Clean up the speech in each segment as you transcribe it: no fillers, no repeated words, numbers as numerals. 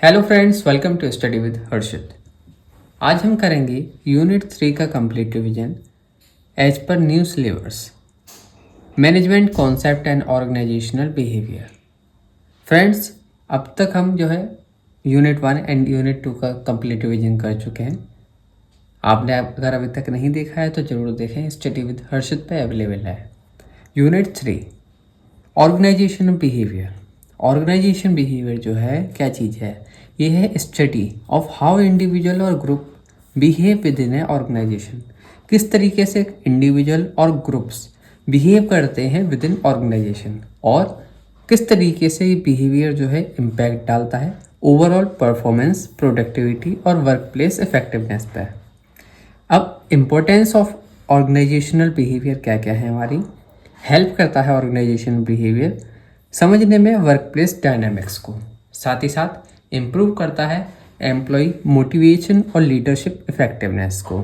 Hello friends, welcome to study with Harshit. आज हम करेंगे यूनिट 3 का कंप्लीट रिवीजन एज पर new syllabus, management concept and organisational behaviour. Friends, अब तक हम यूनिट 1 एंड यूनिट 2 का कंप्लीट रिवीजन कर चुके हैं। आपने अगर अभी तक नहीं देखा है तो ज़रूर देखें, स्टडी विद हर्षित पे अवेलेबल है। Unit 3 organization behavior. Organization behavior जो है क्या चीज़ है? ये है स्टडी ऑफ हाउ इंडिविजुअल और group behave with in a organization. किस तरीके से इंडिविजुअल और ग्रुप्स बिहेव करते हैं विद इन ऑर्गेनाइजेशन और किस तरीके से ये बिहेवियर जो है इम्पैक्ट डालता है ओवरऑल परफॉर्मेंस, प्रोडक्टिविटी और वर्क प्लेस इफेक्टिवनेस पर। अब इम्पोर्टेंस ऑफ ऑर्गेनाइजेशनल बिहेवियर क्या क्या है हमारी? हेल्प करता है ऑर्गेनाइजेशन बिहेवियर समझने में वर्क प्लेस डायनामिक्स को, साथ ही साथ इम्प्रूव करता है एम्प्लॉय मोटिवेशन और लीडरशिप इफेक्टिवनेस को।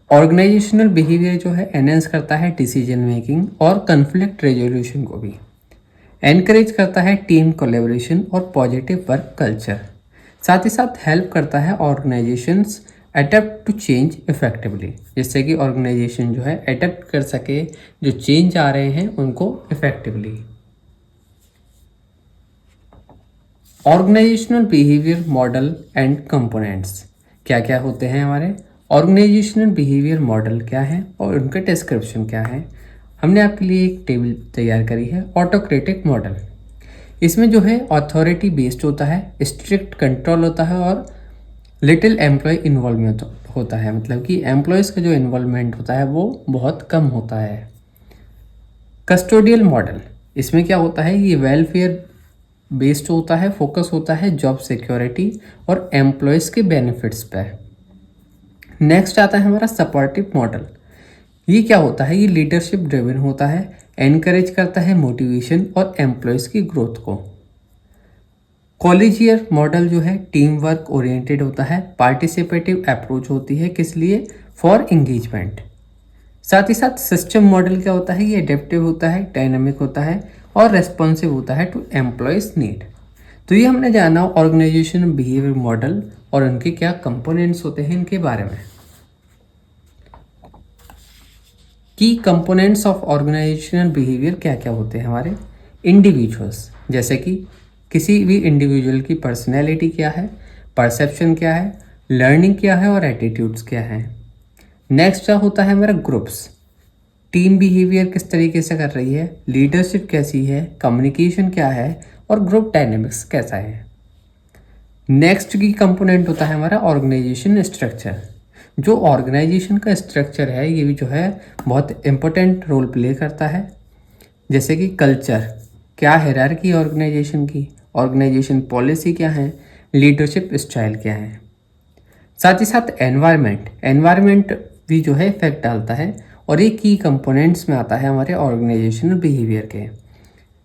ऑर्गेनाइजेशनल बिहेवियर जो है एनहेंस करता है डिसीजन मेकिंग और कन्फ्लिक्ट रेजोल्यूशन को भी, एनकरेज करता है टीम कोलेबोरेशन और पॉजिटिव वर्क कल्चर, साथ ही साथ हेल्प करता है organizations adept to change effectively, जिससे कि ऑर्गेनाइजेशन जो है अडेप्ट कर सके जो चेंज आ रहे हैं उनको effectively. Organizational behavior model and components क्या क्या होते हैं हमारे? ऑर्गेनाइजेशनल बिहेवियर मॉडल क्या है और उनका डिस्क्रिप्शन क्या है? हमने आपके लिए एक टेबल तैयार करी है, ऑटोक्रेटिक मॉडल। इसमें जो है अथॉरिटी बेस्ड होता है, स्ट्रिक्ट कंट्रोल होता है और लिटिल एम्प्लॉय इन्वॉल्वमेंट होता है, मतलब कि एम्प्लॉयज़ का जो इन्वॉल्वमेंट होता है वो बहुत कम होता है। कस्टोडियल मॉडल, इसमें क्या होता है, ये वेलफेयर बेस्ड होता है, फोकस होता है जॉब सिक्योरिटी और एम्प्लॉयज़ के बेनिफिट्स पर। नेक्स्ट आता है हमारा सपोर्टिव मॉडल। ये क्या होता है, ये लीडरशिप ड्रिवन होता है, एनकरेज करता है मोटिवेशन और एम्प्लॉयज़ की ग्रोथ को। कॉलेजियर मॉडल जो है टीम वर्क ओरिएंटेड होता है, पार्टिसिपेटिव अप्रोच होती है, किस लिए? For engagement. साथ ही साथ सिस्टम मॉडल क्या होता है, ये एडेप्टिव होता है, डायनामिक होता है और रेस्पॉन्सिव होता है टू एम्प्लॉयज़ नीड। तो ये हमने जाना ऑर्गेनाइजेशन बिहेवियर मॉडल और उनके क्या कंपोनेंट्स होते हैं इनके बारे में। की कंपोनेंट्स ऑफ ऑर्गेनाइजेशनल बिहेवियर क्या क्या होते हैं हमारे? इंडिविजुअल्स, जैसे कि किसी भी इंडिविजुअल की पर्सनैलिटी क्या है, परसेप्शन क्या है, लर्निंग क्या है और एटीट्यूड्स क्या है। नेक्स्ट क्या होता है हमारा? ग्रुप्स, टीम बिहेवियर किस तरीके से कर रही है, लीडरशिप कैसी है, कम्युनिकेशन क्या है और ग्रुप डायनेमिक्स कैसा है। नेक्स्ट की कंपोनेंट होता है हमारा ऑर्गेनाइजेशन स्ट्रक्चर। जो ऑर्गेनाइजेशन का स्ट्रक्चर है ये भी जो है बहुत इंपॉर्टेंट रोल प्ले करता है, जैसे कि कल्चर, क्या हायरार्की ऑर्गेनाइजेशन की, ऑर्गेनाइजेशन पॉलिसी क्या है, लीडरशिप स्टाइल क्या है। साथ ही साथ एनवायरनमेंट भी जो है इफेक्ट डालता है और ये की कंपोनेंट्स में आता है हमारे ऑर्गेनाइजेशनल बिहेवियर के,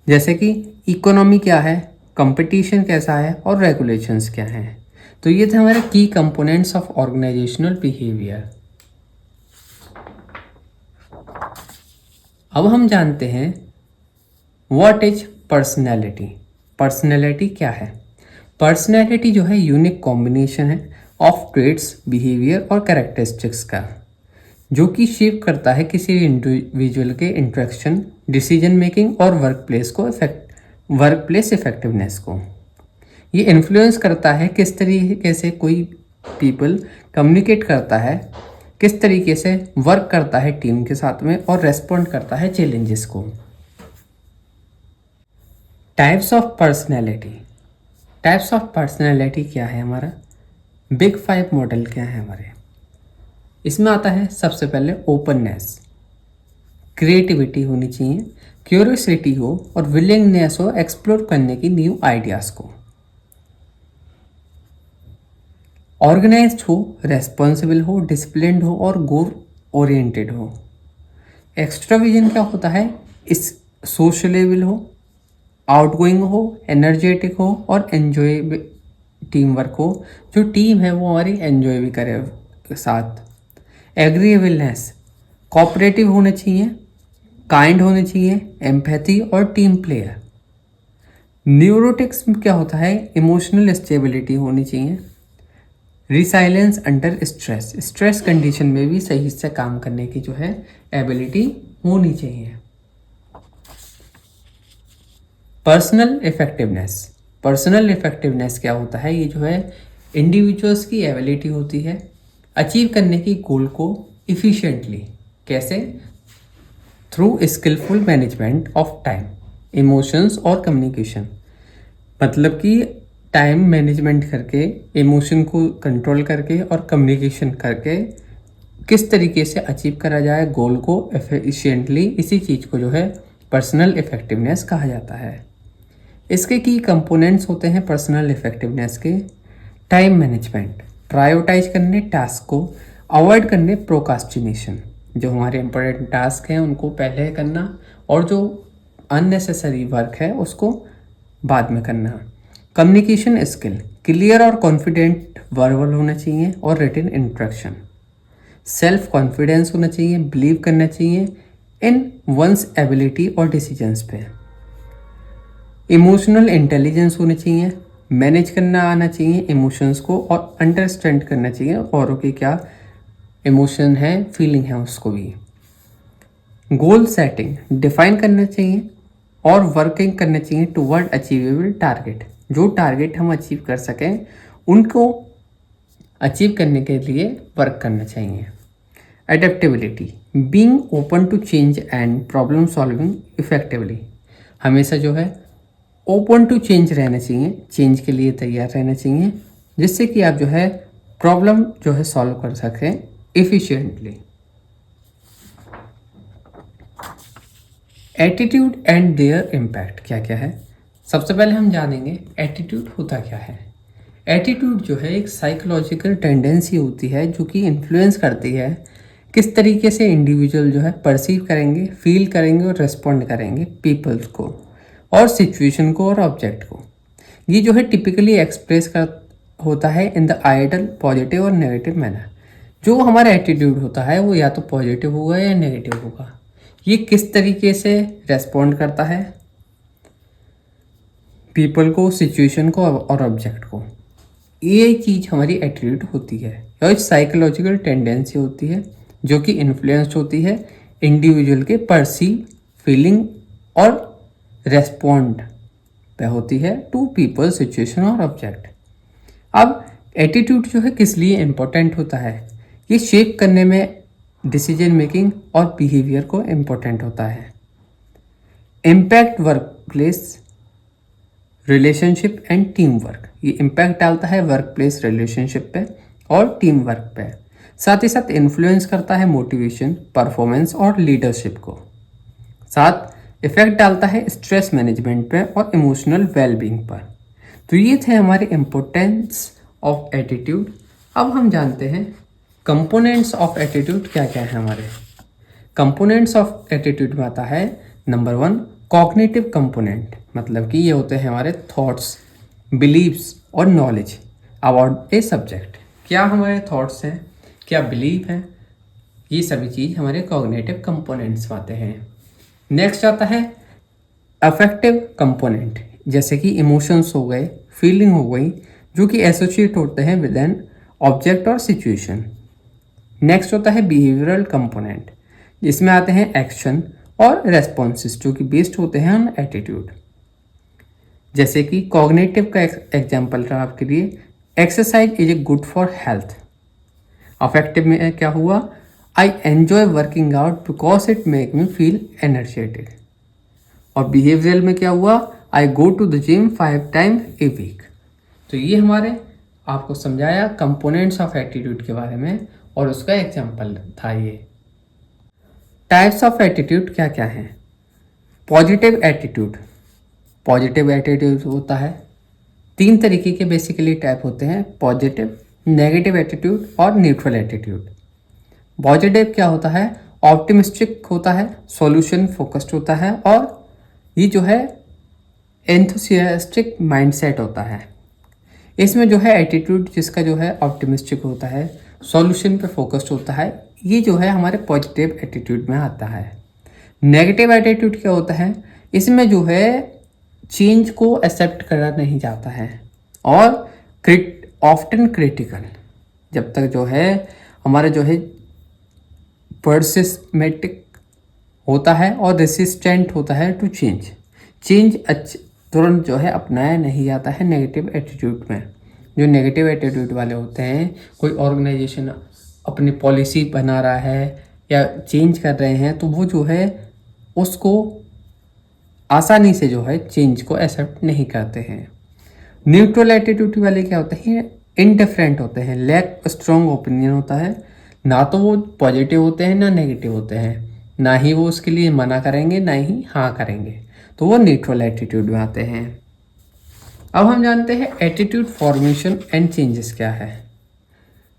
जैसे कि इकोनॉमी क्या है, कंपटीशन कैसा है और रेगुलेशंस क्या हैं। तो ये थे हमारे की कंपोनेंट्स ऑफ ऑर्गेनाइजेशनल बिहेवियर। अब हम जानते हैं व्हाट इज पर्सनैलिटी। पर्सनैलिटी क्या है? पर्सनैलिटी जो है यूनिक कॉम्बिनेशन है ऑफ ट्रेट्स, बिहेवियर और कैरेक्टरिस्टिक्स का, जो कि शेप करता है किसी भी इंडिविजुअल के इंट्रैक्शन, डिसीजन मेकिंग और वर्क प्लेस इफेक्टिवनेस को। ये इन्फ्लुएंस करता है किस तरीके से कोई पीपल कम्युनिकेट करता है, किस तरीके से वर्क करता है टीम के साथ में और रेस्पॉन्ड करता है चैलेंजेस को। Types of personality. Types of personality क्या है हमारा? बिग 5 मॉडल क्या है हमारे? इसमें आता है सबसे पहले ओपननेस, क्रिएटिविटी होनी चाहिए, क्यूरियोसिटी हो और विलिंगनेस हो एक्सप्लोर करने की न्यू आइडियाज़ को। ऑर्गेनाइज्ड हो, रेस्पॉन्सिबल हो, डिसिप्लिन्ड हो और गोल ओरिएंटेड हो। एक्स्ट्राविजन क्या होता है? इस सोशलेबल हो, आउटगोइंग हो, एनर्जेटिक हो और एंजॉय टीम वर्क हो, जो टीम है वो हमारी एंजॉय भी करे साथ। एग्रीएबलनेस, कोऑपरेटिव होने चाहिए, काइंड होने चाहिए, एम्पैथी और टीम प्लेयर। न्यूरोटिक्स में क्या होता है, इमोशनल स्टेबिलिटी होनी चाहिए, resilience under stress, stress condition में भी सही से काम करने की जो है एबिलिटी होनी चाहिए। पर्सनल इफेक्टिवनेस, पर्सनल इफेक्टिवनेस क्या होता है, ये जो है इंडिविजुअल्स की एबिलिटी होती है अचीव करने की गोल को इफिशिएंटली, कैसे, through skillful management of time, emotions और कम्युनिकेशन, मतलब कि टाइम मैनेजमेंट करके, इमोशन को कंट्रोल करके और कम्युनिकेशन करके किस तरीके से अचीव करा जाए गोल को एफिशिएंटली, इसी चीज़ को जो है पर्सनल इफेक्टिवनेस कहा जाता है। इसके की कंपोनेंट्स होते हैं पर्सनल इफेक्टिवनेस के, टाइम मैनेजमेंट, प्रायोरिटाइज करने टास्क को, अवॉइड करने प्रोकास्टिनेशन, जो हमारे इंपॉर्टेंट टास्क हैं उनको पहले करना और जो अननेसेसरी वर्क है उसको बाद में करना। कम्युनिकेशन स्किल, क्लियर और कॉन्फिडेंट वर्बल होना चाहिए और रिटन इंस्ट्रक्शन। सेल्फ कॉन्फिडेंस होना चाहिए, बिलीव करना चाहिए इन वंस एबिलिटी और डिसीजंस पे। इमोशनल इंटेलिजेंस होनी चाहिए, मैनेज करना आना चाहिए इमोशंस को और अंडरस्टैंड करना चाहिए औरों के क्या इमोशन है, फीलिंग है उसको भी। गोल सेटिंग, डिफाइन करना चाहिए और वर्किंग करना चाहिए टुवर्ड अचीवेबल टारगेट, जो टारगेट हम अचीव कर सकें उनको अचीव करने के लिए वर्क करना चाहिए। Adaptability, being open to change and problem solving effectively, हमेशा जो है ओपन टू चेंज रहना चाहिए, चेंज के लिए तैयार रहना चाहिए, जिससे कि आप जो है प्रॉब्लम जो है सॉल्व कर सकें efficiently. Attitude and there impact क्या क्या है, सबसे पहले हम जानेंगे एटीट्यूड होता क्या है। एटीट्यूड जो है एक साइकोलॉजिकल टेंडेंसी होती है जो कि इन्फ्लुएंस करती है किस तरीके से इंडिविजुअल जो है परसीव करेंगे, फील करेंगे और रिस्पॉन्ड करेंगे पीपल्स को और सिचुएशन को और ऑब्जेक्ट को। ये जो है टिपिकली एक्सप्रेस कर होता है इन द आइडल पॉजिटिव और नेगेटिव मैनर। जो हमारा एटीट्यूड होता है वो या तो पॉजिटिव होगा या नेगेटिव होगा। ये किस तरीके से रेस्पॉन्ड करता है पीपल को, सिचुएशन को और ऑब्जेक्ट को, ये चीज़ हमारी एटीट्यूड होती है और साइकोलॉजिकल टेंडेंसी होती है जो कि इन्फ्लुएंस्ड होती है इंडिविजुअल के परसीव, फीलिंग और रेस्पॉन्ड पे होती है टू पीपल, सिचुएशन और ऑब्जेक्ट। अब एटीट्यूड जो है किस लिए इम्पोर्टेंट होता है, ये शेप करने में डिसीजन मेकिंग और बिहेवियर को इम्पोर्टेंट होता है। Impact work place relationship and team work, ये इम्पैक्ट डालता है वर्क प्लेस रिलेशनशिप पे और टीम वर्क पे, साथ ही साथ इन्फ्लुएंस करता है मोटिवेशन, परफॉर्मेंस और लीडरशिप को, साथ इफेक्ट डालता है स्ट्रेस मैनेजमेंट पे और इमोशनल वेलबींग पर। तो ये थे हमारे इम्पोर्टेंस ऑफ एटीट्यूड। अब हम जानते हैं कंपोनेंट्स ऑफ एटीट्यूड क्या क्या है हमारे। कंपोनेंट्स ऑफ एटीट्यूड में आता है नंबर 1 कॉग्निटिव कंपोनेंट, मतलब कि ये होते हैं हमारे थॉट्स, बिलीव्स और नॉलेज अबाउट ए सब्जेक्ट। क्या हमारे थॉट्स हैं, क्या बिलीव हैं, ये सभी चीज़ हमारे कॉग्निटिव कंपोनेंट्स में आते हैं। नेक्स्ट आता है अफेक्टिव कंपोनेंट, जैसे कि इमोशंस हो गए, फीलिंग हो गई, जो कि एसोसिएट होते हैं विद एन ऑब्जेक्ट और सिचुएशन। नेक्स्ट होता है बिहेवियरल कंपोनेंट, जिसमें आते हैं एक्शन और रेस्पॉन्सेस जो कि बेस्ड होते हैं ऑन एटीट्यूड। जैसे कि कॉग्निटिव का एग्जांपल रहा आपके लिए, exercise is a good for health. Affective में क्या हुआ, I enjoy working out because it make me feel energetic. और बिहेवियरल में क्या हुआ, I go to the gym 5 times a week. तो ये हमारे आपको समझाया कंपोनेंट्स ऑफ एटीट्यूड के बारे में और उसका एग्जांपल था ये। टाइप्स ऑफ एटीट्यूड क्या क्या हैं। पॉजिटिव एटीट्यूड, पॉजिटिव एटीट्यूड होता है 3 तरीके के बेसिकली टाइप होते हैं, पॉजिटिव, नेगेटिव एटीट्यूड और न्यूट्रल एटीट्यूड। पॉजिटिव क्या होता है, ऑप्टिमिस्टिक होता है, सॉल्यूशन फोकस्ड होता है और ये जो है एंथुसियास्टिक माइंडसेट होता है। इसमें जो है एटीट्यूड जिसका जो है ऑप्टिमिस्टिक होता है, सॉल्यूशन पे फोकस्ड होता है, ये जो है हमारे पॉजिटिव एटीट्यूड में आता है। नेगेटिव एटीट्यूड क्या होता है, इसमें जो है चेंज को एक्सेप्ट करा नहीं जाता है और ऑफ्टन क्रिटिकल, जब तक जो है हमारा जो है पर्सिस्टेमेटिक होता है और रेसिस्टेंट होता है टू चेंज। चेंज तुरंत जो है अपनाया नहीं जाता है नेगेटिव एटीट्यूड में। जो नेगेटिव एटीट्यूड वाले होते हैं, कोई ऑर्गेनाइजेशन अपनी पॉलिसी बना रहा है या चेंज कर रहे हैं, तो वो जो है उसको आसानी से जो है चेंज को एक्सेप्ट नहीं करते हैं। न्यूट्रल एटीट्यूड वाले क्या होते हैं, इनडिफरेंट होते हैं, लैक स्ट्रॉन्ग ओपिनियन होता है, ना तो वो पॉजिटिव होते हैं ना नेगेटिव होते हैं, ना ही वो उसके लिए मना करेंगे ना ही हाँ करेंगे, तो वो न्यूट्रल एटीट्यूड में आते हैं। अब हम जानते हैं एटीट्यूड फॉर्मेशन एंड चेंजेस क्या है।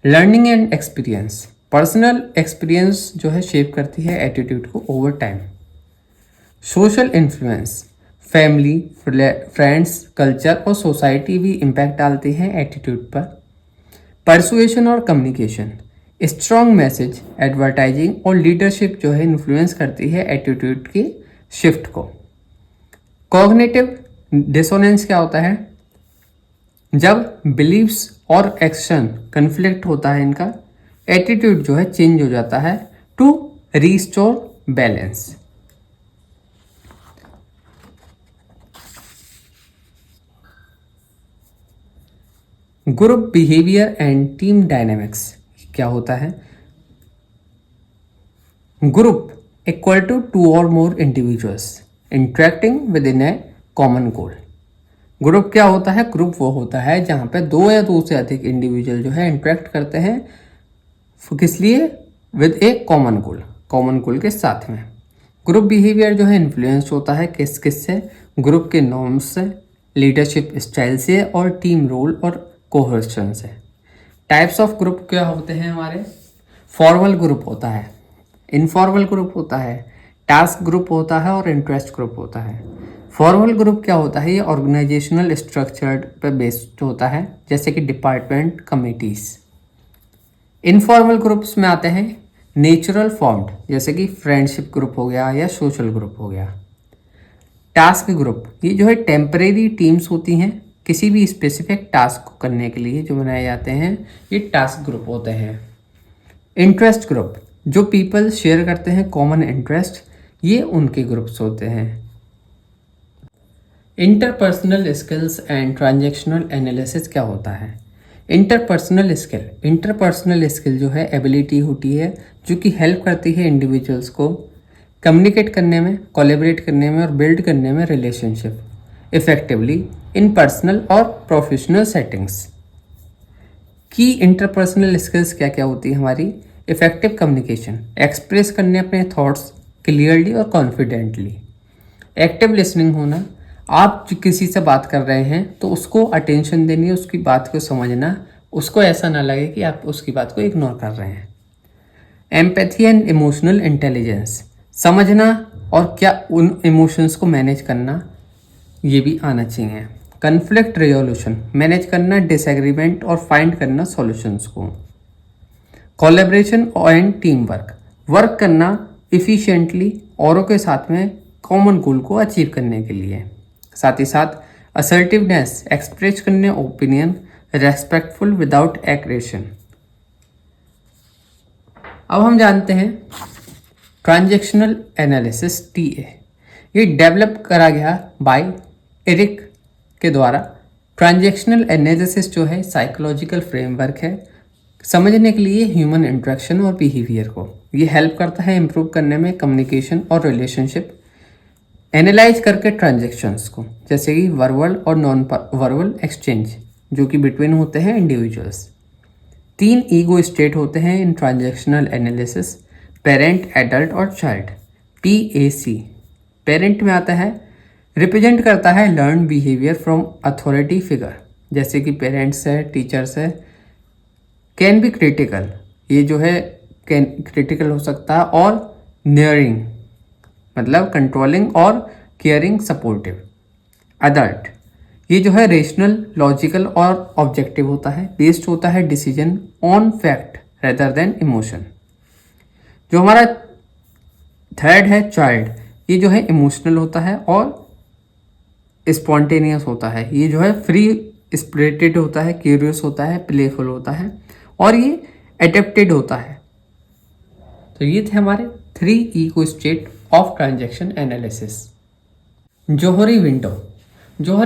Learning and experience, personal experience जो है शेप करती है एटीट्यूड को over time. Social influence, family, friends, culture और सोसाइटी भी इम्पैक्ट डालती हैं एटीट्यूड पर। परसुएशन और कम्युनिकेशन, स्ट्रॉन्ग मैसेज, एडवर्टाइजिंग और लीडरशिप जो है इन्फ्लुएंस करती है एटीट्यूड के शिफ्ट को। कॉग्निटिव डिसोनेंस क्या होता है, जब बिलीव्स और एक्शन कन्फ्लिक्ट होता है इनका, एटीट्यूड जो है चेंज हो जाता है to restore balance. Group behaviour and team dynamics क्या होता है। ग्रुप इक्वल टू टू और more individuals interacting with in a common goal. Group क्या होता है, ग्रुप वो होता है जहाँ पे दो या दो से अधिक इंडिविजुअल जो है इंटरेक्ट करते हैं, किस लिए, विद ए कॉमन गोल के साथ में। ग्रुप बिहेवियर जो है इन्फ्लुएंस होता है किस किस से, ग्रुप के नॉर्म्स से, लीडरशिप स्टाइल से और टीम रोल और कोहेशन से। टाइप्स ऑफ ग्रुप क्या होते हैं हमारे, फॉर्मल ग्रुप होता है, इनफॉर्मल ग्रुप होता है, टास्क ग्रुप होता है और इंटरेस्ट ग्रुप होता है। फॉर्मल ग्रुप क्या होता है, ये ऑर्गेनाइजेशनल स्ट्रक्चर पर बेस्ड होता है, जैसे कि डिपार्टमेंट, कमिटीज। इनफॉर्मल ग्रुप्स में आते हैं नेचुरल फॉर्म्ड, जैसे कि फ्रेंडशिप ग्रुप हो गया या सोशल ग्रुप हो गया। टास्क ग्रुप, ये जो है टेम्परेरी टीम्स होती हैं, किसी भी स्पेसिफिक टास्क को करने के लिए जो बनाए जाते हैं, ये टास्क ग्रुप होते हैं। इंटरेस्ट ग्रुप, जो पीपल शेयर करते हैं कॉमन इंटरेस्ट, ये उनके ग्रुप्स होते हैं। Interpersonal skills and transactional analysis क्या होता है। इंटरपर्सनल स्किल जो है एबिलिटी होती है जो कि हेल्प करती है इंडिविजुअल्स को कम्युनिकेट करने में, कोलैबोरेट करने में और बिल्ड करने में रिलेशनशिप इफेक्टिवली इन पर्सनल और प्रोफेशनल सेटिंग्स। की इंटरपर्सनल स्किल्स क्या क्या होती है हमारी, इफेक्टिव कम्युनिकेशन, एक्सप्रेस करने अपने थॉट्स क्लियरली और कॉन्फिडेंटली। एक्टिव लिसनिंग होना, आप किसी से बात कर रहे हैं तो उसको अटेंशन देनी, उसकी बात को समझना, उसको ऐसा ना लगे कि आप उसकी बात को इग्नोर कर रहे हैं। एम्पैथी एंड इमोशनल इंटेलिजेंस, समझना और क्या उन इमोशंस को मैनेज करना, ये भी आना चाहिए। कन्फ्लिक्ट रेजोल्यूशन, मैनेज करना डिसएग्रीमेंट और फाइंड करना सॉल्यूशंस को। Collaboration and team work, work करना इफिशिएंटली औरों के साथ में कॉमन गोल को अचीव करने के लिए। साथ ही साथ असर्टिवनेस, एक्सप्रेस करने ओपिनियन, रेस्पेक्टफुल विदाउट एग्रेशन। अब हम जानते हैं ट्रांजैक्शनल एनालिसिस टीए, ये डेवलप करा गया बाय एरिक के द्वारा। ट्रांजैक्शनल एनालिसिस जो है साइकोलॉजिकल फ्रेमवर्क है समझने के लिए ह्यूमन इंटरेक्शन और बिहेवियर को। ये हेल्प करता है इम्प्रूव करने में कम्युनिकेशन और रिलेशनशिप, एनालाइज करके ट्रांजैक्शंस को, जैसे कि वर्बल और नॉन वर्बल एक्सचेंज जो कि बिटवीन होते हैं इंडिविजुअल्स। 3 ईगो स्टेट होते हैं इन ट्रांजैक्शनल एनालिसिस, पेरेंट, एडल्ट और चाइल्ड। PAC, पेरेंट में आता है, रिप्रेजेंट करता है learn behaviour from authority figure, जैसे कि पेरेंट्स है, टीचर्स है। कैन बी क्रिटिकल, ये जो है कैन क्रिटिकल हो सकता है, और नियरिंग मतलब कंट्रोलिंग और केयरिंग, सपोर्टिव। अडल्ट, ये जो है रेशनल, लॉजिकल और ऑब्जेक्टिव होता है, बेस्ड होता है decision on fact rather than emotion. जो हमारा थर्ड है चाइल्ड, ये जो है इमोशनल होता है और स्पॉन्टेनियस होता है, ये जो है फ्री स्पिरिटेड होता है, क्यूरियस होता है, प्लेफुल होता है और ये एडेप्टेड होता है। तो ये थे हमारे 3 ego state of transaction analysis. Johari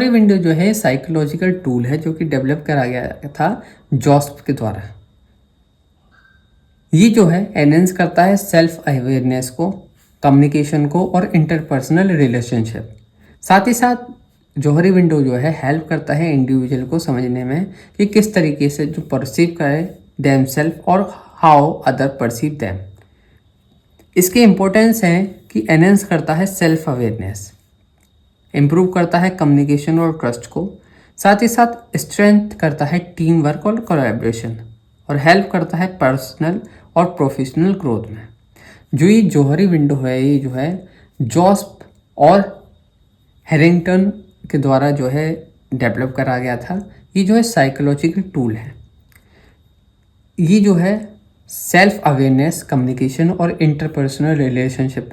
window जो है साइकोलॉजिकल टूल है जो कि डेवलप करा गया था जॉस्प के द्वारा। ये जो है एनहेंस करता है सेल्फ अवेयरनेस को, कम्युनिकेशन को और इंटरपर्सनल रिलेशनशिप। साथ ही साथ जोहरी विंडो जो है हेल्प करता है इंडिविजुअल को समझने में कि किस तरीके से जो परसीव करे देम सेल्फ और हाउ अदर परसीव देम। इसके इम्पोर्टेंस है कि एनहेंस करता है सेल्फ अवेयरनेस, इम्प्रूव करता है कम्युनिकेशन और ट्रस्ट को, साथ ही साथ स्ट्रेंथ करता है टीम वर्क और कोलैबोरेशन और हेल्प करता है पर्सनल और प्रोफेशनल ग्रोथ में। जो ये जोहरी विंडो है ये जो है जॉस्प और हैरिंगटन के द्वारा जो है डेवलप करा गया था। ये जो है साइकोलॉजिकल टूल है। ये जो है सेल्फ अवेयरनेस, कम्युनिकेशन और इंटरपर्सनल रिलेशनशिप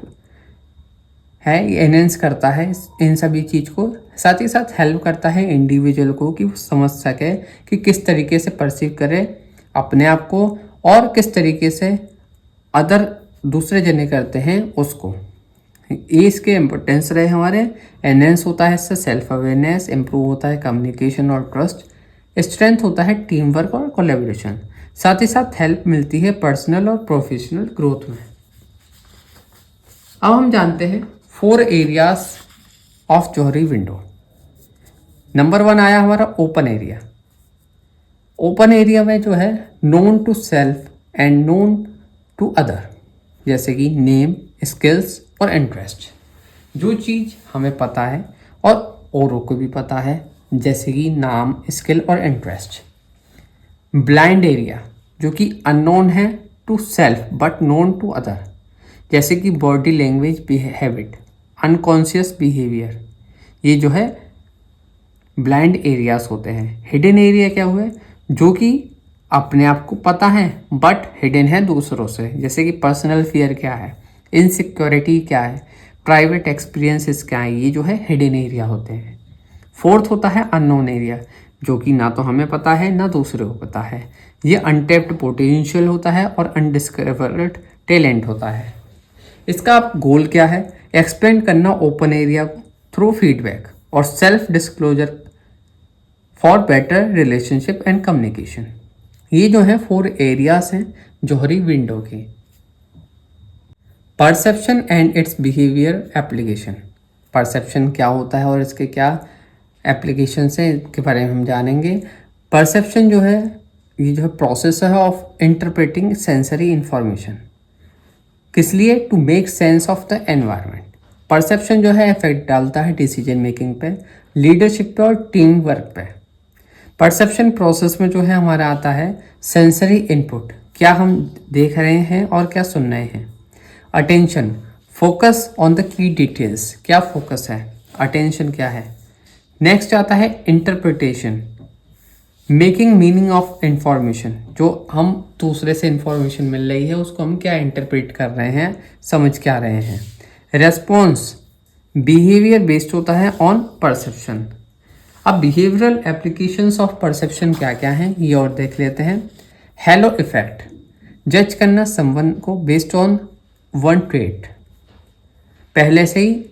है, ये एनहेंस करता है इन सभी चीज़ को। साथ ही साथ हेल्प करता है इंडिविजुअल को कि वो समझ सके कि किस तरीके से परसीव करे अपने आप को और किस तरीके से अदर दूसरे जने करते हैं उसको। ये इसके इम्पोर्टेंस रहे हमारे। एनहेंस होता है इससे सेल्फ अवेयरनेस, इम्प्रूव होता है कम्युनिकेशन और ट्रस्ट, स्ट्रेंथ होता है टीम वर्क और कोलैबोरेशन, साथ ही साथ हेल्प मिलती है पर्सनल और प्रोफेशनल ग्रोथ में। अब हम जानते हैं 4 areas of Johari window. Number 1 आया हमारा ओपन एरिया। ओपन एरिया में जो है known to self and known to other, जैसे कि नेम, स्किल्स और इंटरेस्ट। जो चीज़ हमें पता है और औरों को भी पता है, जैसे कि नाम, स्किल और इंटरेस्ट। ब्लाइंड एरिया जो कि अननोन है to self but known to other, जैसे कि body language, habit, unconscious behavior. ये जो है ब्लाइंड एरियाज होते हैं। हिडन एरिया क्या हुए, जो कि अपने आप को पता है बट हिडन है दूसरों से, जैसे कि पर्सनल फियर क्या है, इनसिक्योरिटी क्या है, प्राइवेट एक्सपीरियंसेस क्या है। ये जो है हिडन एरिया होते हैं। 4th होता है अननोन एरिया, जो कि ना तो हमें पता है ना दूसरे को पता है। ये अनटेप्ड पोटेंशियल होता है और अनडिस्कवर्ड टैलेंट होता है। इसका गोल क्या है, एक्सप्लेन करना ओपन एरिया थ्रू फीडबैक और self disclosure for better relationship and communication. ये जो है 4 एरियाज हैं जोहरी विंडो के। Perception and it's behaviour application. Perception क्या होता है और इसके क्या एप्लीकेशन है के बारे में हम जानेंगे। परसेप्शन जो है ये जो है प्रोसेस है ऑफ इंटरप्रेटिंग सेंसरी इंफॉर्मेशन, किस लिए, to make sense of the environment. Perception जो है इफेक्ट डालता है डिसीजन मेकिंग पे, लीडरशिप पे और टीम वर्क पे। परसेप्शन प्रोसेस में जो है हमारा आता है सेंसरी इनपुट, क्या हम देख रहे हैं और क्या सुन रहे हैं। Attention, focus on the key details, क्या फोकस है, अटेंशन क्या है। नेक्स्ट आता है interpretation, making meaning of information, जो हम दूसरे से इंफॉर्मेशन मिल रही है उसको हम क्या इंटरप्रेट कर रहे हैं, समझ क्या रहे हैं। रेस्पॉन्स, बिहेवियर बेस्ड होता है ऑन परसेप्शन। अब बिहेवियरल एप्लीकेशंस ऑफ परसेप्शन क्या क्या हैं ये और देख लेते हैं। हेलो इफेक्ट, जज करना समवन को बेस्ड ऑन वन ट्रेट, पहले से ही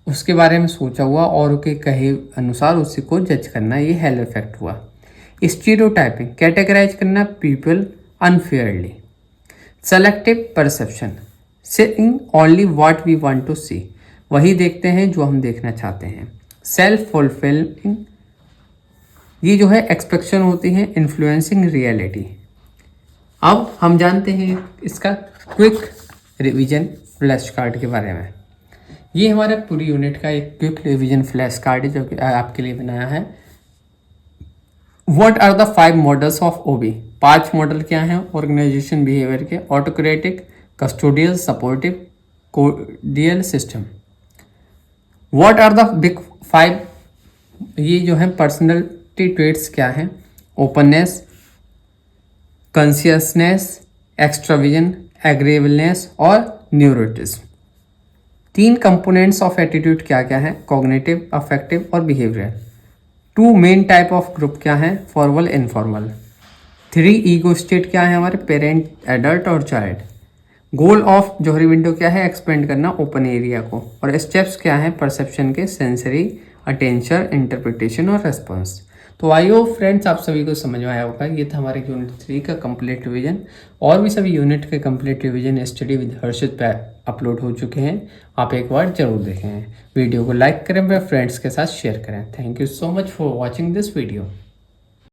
उसके बारे में सोचा हुआ और उसके कहे अनुसार उसी को जज करना, ये हेलो इफेक्ट हुआ। स्टीरियोटाइपिंग, कैटेगराइज करना people unfairly. Selective perception, seeing only what we want to see, वही देखते हैं जो हम देखना चाहते हैं। सेल्फ फुलफिलिंग, ये जो है एक्सपेक्टेशन होती है इन्फ्लुएंसिंग रियलिटी। अब हम जानते हैं इसका क्विक रिवीजन फ्लैश कार्ड के बारे में। ये हमारे पूरी यूनिट का एक क्विक रिवीजन फ्लैश कार्ड है जो कि आपके लिए बनाया है। What are the 5 models of OB, 5 model क्या हैं ऑर्गेनाइजेशन बिहेवियर के। Autocratic, custodial, supportive, cordial system. What are the big 5, ये जो है पर्सनैलिटी ट्रेट्स क्या हैं। ओपननेस, कॉन्शियसनेस, एक्स्ट्राविजन, एग्रीएबलनेस और न्यूरोटिज्म। 3 कंपोनेंट्स ऑफ एटीट्यूड क्या क्या है? कॉग्निटिव, अफेक्टिव और behavioral. 2 main type of group क्या है? Formal, informal. 3 ईगो स्टेट क्या है हमारे? पेरेंट, एडल्ट और child. Goal of Johari window क्या है? एक्सपेंड करना ओपन एरिया को। और स्टेप्स क्या है परसेप्शन के? सेंसरी, अटेंशन, इंटरप्रिटेशन और रेस्पॉन्स। तो आई होप फ्रेंड्स आप सभी को समझ में आया होगा। ये था हमारे यूनिट 3 का कंप्लीट रिवीजन। और भी सभी यूनिट के कंप्लीट रिवीजन स्टडी विद हर्षित पे अपलोड हो चुके हैं, आप एक बार जरूर देखें। वीडियो को लाइक करें, अपने फ्रेंड्स के साथ शेयर करें। Thank you so much for watching this video.